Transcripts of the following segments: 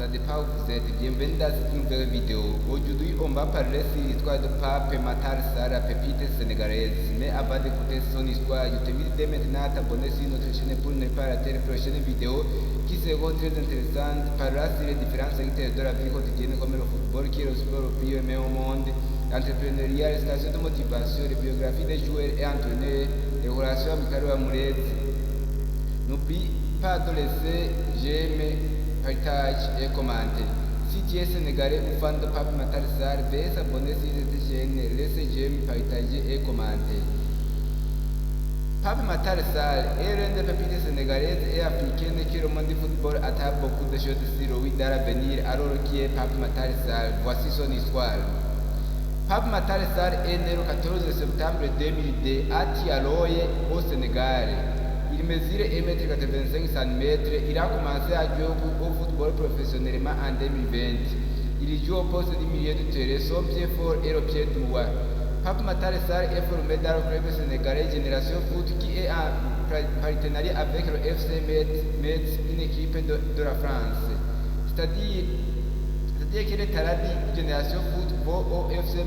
ça dépend où vous êtes. Bienvenue dans cette nouvelle vidéo. Aujourd'hui, on va parler sur l'histoire de Pape Matar Sarr, la pépite sénégalaise. Mais avant d'écouter son histoire, je t'invite dès maintenant à t'abonner sur notre chaîne pour ne pas rater les prochaines vidéos qui seront très intéressantes. Parlera sur les différents secteurs de la vie quotidienne comme le football qui est le sport le plus aimé au monde, l'entrepreneuriat, les stations de motivation, les biographies des joueurs et entraîneurs, les relations amicales ou amoureuses. N'oublie pas de laisser j'aime, partage et commenter. Si tu es sénégalais ou fan de Pape Matar Sarr, veuillez s'abonner sur cette chaîne, laissez j'aime, partager et commenter. Pape Matar Sarr est l'une des pépites sénégalaises et africaines que le monde du football attend beaucoup de choses sur lui dans l'avenir. Alors qui est Pape Matar Sarr? Voici son histoire. Pape Matar Sarr est né le 14 septembre 2002 à Tiaroye au Sénégal. Il mesure 1,85 cm. Il a commencé à jouer au football professionnellement en 2020. Il joue au poste du milieu de terrain. Son pied fort est le pied droit. Pape Matar Sarr est formé dans le club sénégalais Génération Foot qui est en partenariat avec le FC Metz, une équipe de la France. C'est-à-dire que les talents de Génération Foot vont au FC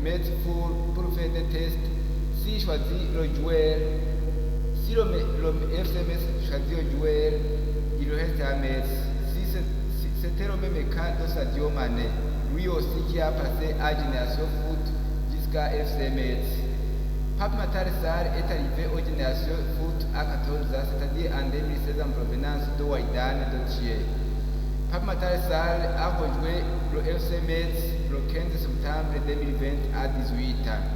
Metz pour faire des tests. S'il choisit le joueur, si le FC Metz choisit le joueur, il reste à Metz. C'était le même cas de Sadio Mané, lui aussi qui a passé à Génération Foot jusqu'à FC Metz. Pape Matar Sarr est arrivé au Génération Foot à 14 ans, c'est-à-dire en 2016 en provenance de Wydad de Thiers. Pape Matar Sarr a rejoint le FC Metz le 15 septembre 2020 à 18 ans.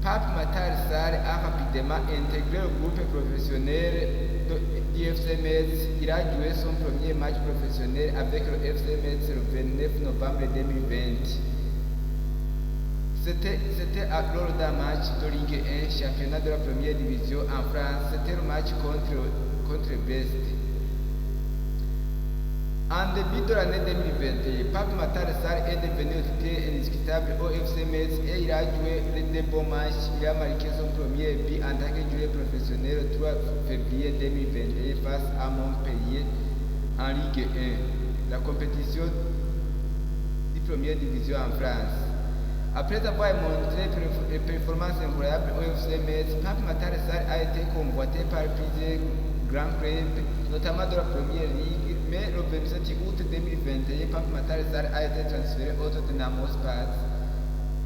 Pape Matar Sarr a rapidement intégré le groupe professionnel du FC Metz. Il a joué son premier match professionnel avec le FC Metz le 29 novembre 2020. C'était lors d'un match de Ligue 1, championnat de la première division en France. C'était le match contre Brest. En début de l'année 2020, Pape Matar Sarr est devenu titulaire indiscutable au FC Metz et il a joué des bons matchs. Il a marqué son premier but en tant que joueur professionnel le 3 février 2021 face à Montpellier en Ligue 1, la compétition de première division en France. Après avoir montré des performances incroyables au FC Metz, Pape Matar Sarr a été convoité par plusieurs grands clubs, notamment de la première ligue. Mais le 27 août 2021, Pape Matar Sarr a été transféré au Tottenham Hotspur,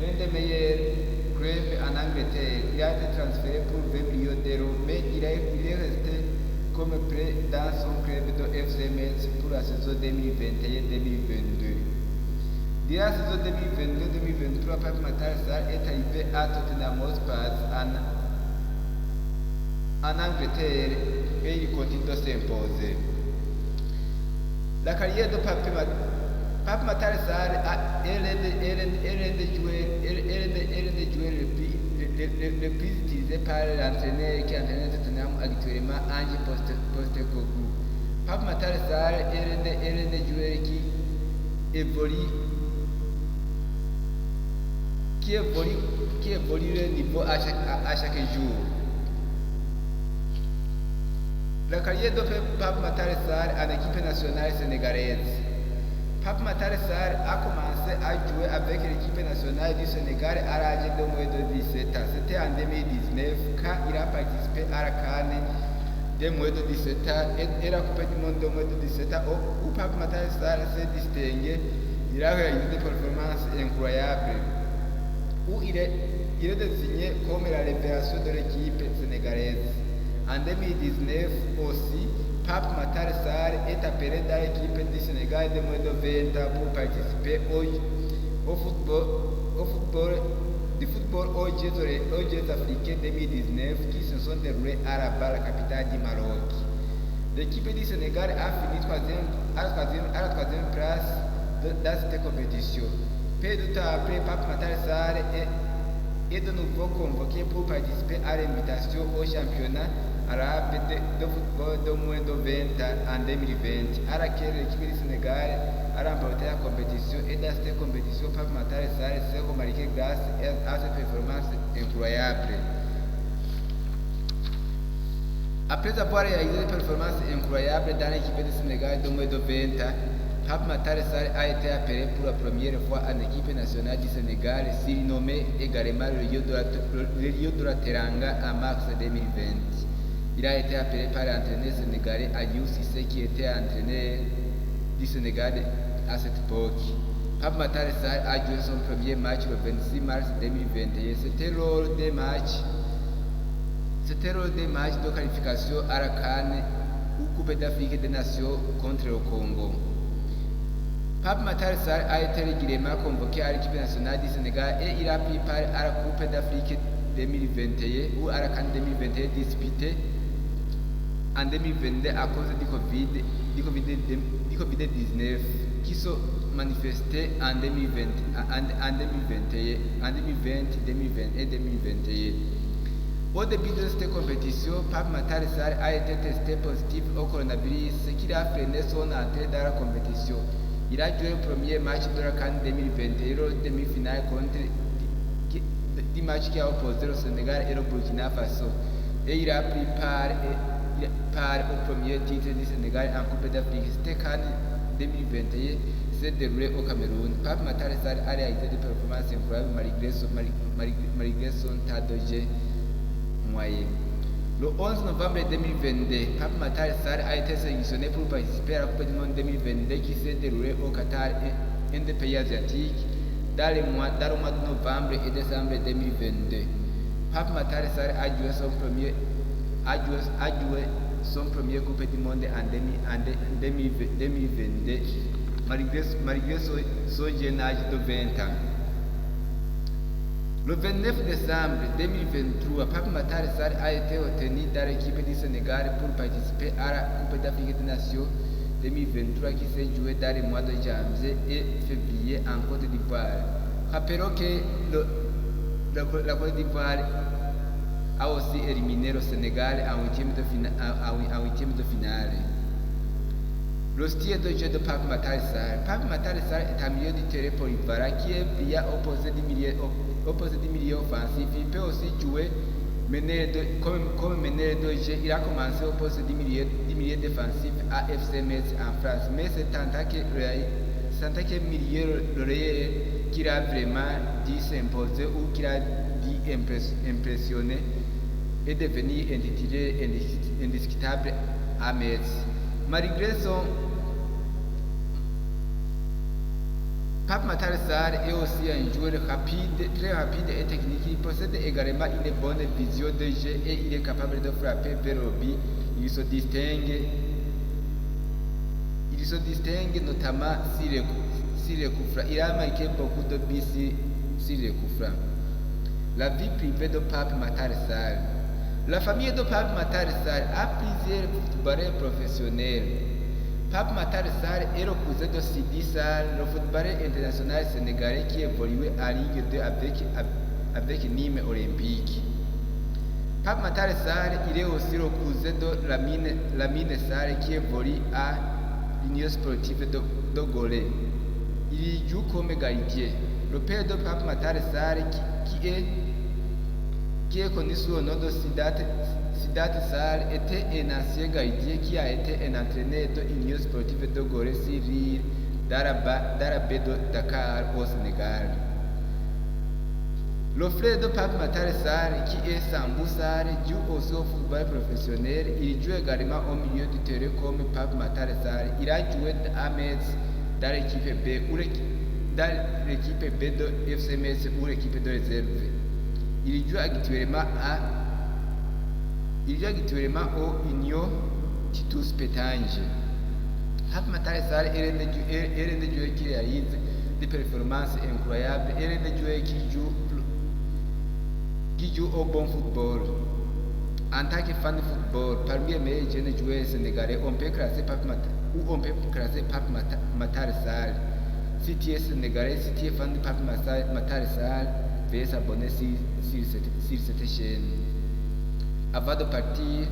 l'un des meilleurs clubs en Angleterre. Il a été transféré pour 20 millions d'euros, mais il est resté comme prêt dans son club de FC Metz pour la saison 2021-2022. Durant la saison 2022-2023, Pape Matar Sarr est arrivé à Tottenham Hotspur en Angleterre et il continue de s'imposer. La carrière de Pape Matar Sarr est l'un des joueurs le plus utilisé par l'entraîneur qui entraîne Tottenham actuellement, Ange Postecoglou. Pape Matar Sarr est l'un des joueurs qui évolue le niveau à chaque jour. La carrière de Pape Matar Sarr en équipe nationale sénégalaise. Pape Matar Sarr a commencé à jouer avec l'équipe nationale du Sénégal à l'âge de moins de 17 ans. C'était en 2019 quand il a participé à la CAN de moins de 17 ans et la Coupe du Monde de moins de 17 ans où Pape Matar Sarr s'est distingué. Il a réalisé des performances incroyables où il est désigné comme la révélation de l'équipe sénégalaise. En 2019 aussi, Pape Matar Sarr est appelé dans l'équipe du Sénégal de moins de 20 ans pour participer au football aux Jeux africains 2019 qui se sont déroulés à Rabat, la capitale du Maroc. L'équipe du Sénégal a fini à la troisième place dans cette compétition. Peu de temps après, Pape Matar Sarr est de nouveau convoqué pour participer à l'invitation au championnat arabe de football de moins de 20 ans en 2020, à laquelle l'équipe du Sénégal a remporté la compétition. Et dans cette compétition, Pape Matar Sarr s'est remarqué grâce à ses performances incroyables. Après avoir réalisé des performances incroyables dans l'équipe du Sénégal de moins de 20 ans, Pape Matar Sarr a été appelé pour la première fois en équipe nationale du Sénégal, surnommé également le Lion de la Teranga en mars 2020. Il a été appelé par l'entraîneur sénégalais Aliou Cissé qui était entraîneur du Sénégal à cette époque. Pape Matar Sarr a joué son premier match le 26 mars 2021. C'était lors des matchs de qualification à la CAN ou Coupe d'Afrique des Nations contre le Congo. Pape Matar Sarr a été régulièrement convoqué à l'équipe nationale du Sénégal et il a pris part à la Coupe d'Afrique 2021 ou à la CAN 2021 disputée en 2022 à cause du Covid-19 qui se manifestait en 2020 et 2021. Au début de cette compétition, Pape Matar Sarr a été testé positif au coronavirus, ce qui a freiné son entrée dans la compétition. Il a joué le premier match de la CAN 2021, le demi-finale contre du match qui a opposé le Sénégal et le Burkina Faso. Et il a pris part au premier titre du Sénégal en Coupe d'Afrique. Cette CAN 2021 s'est déroulée au Cameroun. Pape Matar Sarr a réalisé des performances incroyables malgré son tas de jeux moyen. Le 11 novembre 2022, Pape Matar Sarr a été sélectionné pour participer à la Coupe du Monde 2022 qui s'est déroulée au Qatar et un des pays asiatiques dans le mois de novembre et décembre 2022. Pape Matar Sarr a joué son premier Coupe du Monde en 2022 malgré son jeune âge de 20 ans. Le 29 décembre 2023, Pape Matar Sarr a été retenu dans l'équipe du Sénégal pour participer à la Coupe d'Afrique des Nations 2023 qui s'est jouée dans les mois de janvier et février en Côte d'Ivoire. Rappelons que la Côte d'Ivoire a aussi éliminé le Sénégal en huitième de finale. Le style de jeu de Pape Matar Sarr. Pape Matar Sarr est un milieu du terrain polyvalent qui est brillant opposé du milieu offensif. Il peut aussi jouer comme meneur de jeu. Il a commencé au poste du milieu défensif à FC Metz en France, mais c'est en tant que milieu relayeur qu'il a vraiment dû s'imposer ou qu'il a dû impressionner et devenir un titulaire indiscutable à Metz. Malgré son Pape Matar Sarr est aussi un joueur très rapide et technique. Il possède également une bonne vision de jeu et il est capable de frapper vers le but. Il se distingue notamment sur les coups francs. Il a marqué beaucoup de buts sur les coups francs. La vie privée de Pape Matar Sarr. La famille de Pape Matar Sarr a plusieurs footballeurs professionnels. Pape Matar Sarr est le cousin de Sidi Sarr, le footballeur international sénégalais qui évoluait en Ligue 2 avec Nîmes Olympique. Pape Matar Sarr, il est aussi le cousin de Lamine Sarr qui évolue à l'Union sportive de Golé. Il joue comme gardien. Le père de Pape Matar Sarr, qui est connu sous le nom de Sidat Sarr, était un ancien gardien qui a été un entraîneur de l'Union sportive de Gorée sur l'île d'Arabie de Dakar au Sénégal. Le frère de Pape Matar Sarr, qui est Sambou Sarr, joue aussi au football professionnel. Il joue également au milieu du terrain comme Pape Matar Sarr. Il a joué à Metz dans l'équipe B de FC Metz ou l'équipe de réserve. Il joue actuellement au Union Titus Pétange. Pape Matar Sarr est l'un des joueurs qui réalise des performances incroyables et l'un des joueurs qui joue au bon football. En tant que fan de football, parmi les meilleurs jeunes joueurs sénégalais, on peut classer Pape Matar Sarr. Si tu es sénégalais, si tu es fan de Pape Matar Sarr, veuillez s'abonner sur cette chaîne. Avant de partir,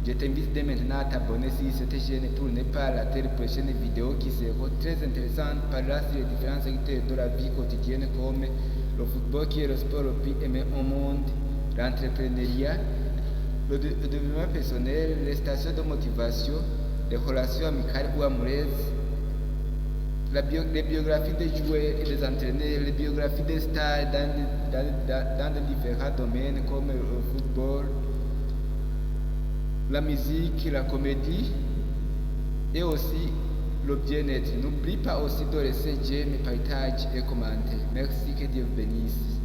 je t'invite dès maintenant à t'abonner sur cette chaîne pour ne pas rater les prochaines vidéos qui seront très intéressantes, parlant sur les différents secteurs de la vie quotidienne comme le football qui est le sport le plus aimé au monde, l'entrepreneuriat, le développement personnel, les stations de motivation, les relations amicales ou amoureuses, les biographies des joueurs et des entraîneurs, les biographies des stars dans de différents domaines comme le football, la musique, la comédie et aussi le bien-être. N'oublie pas aussi de laisser j'aime, partage et commenter. Merci, que Dieu vous bénisse.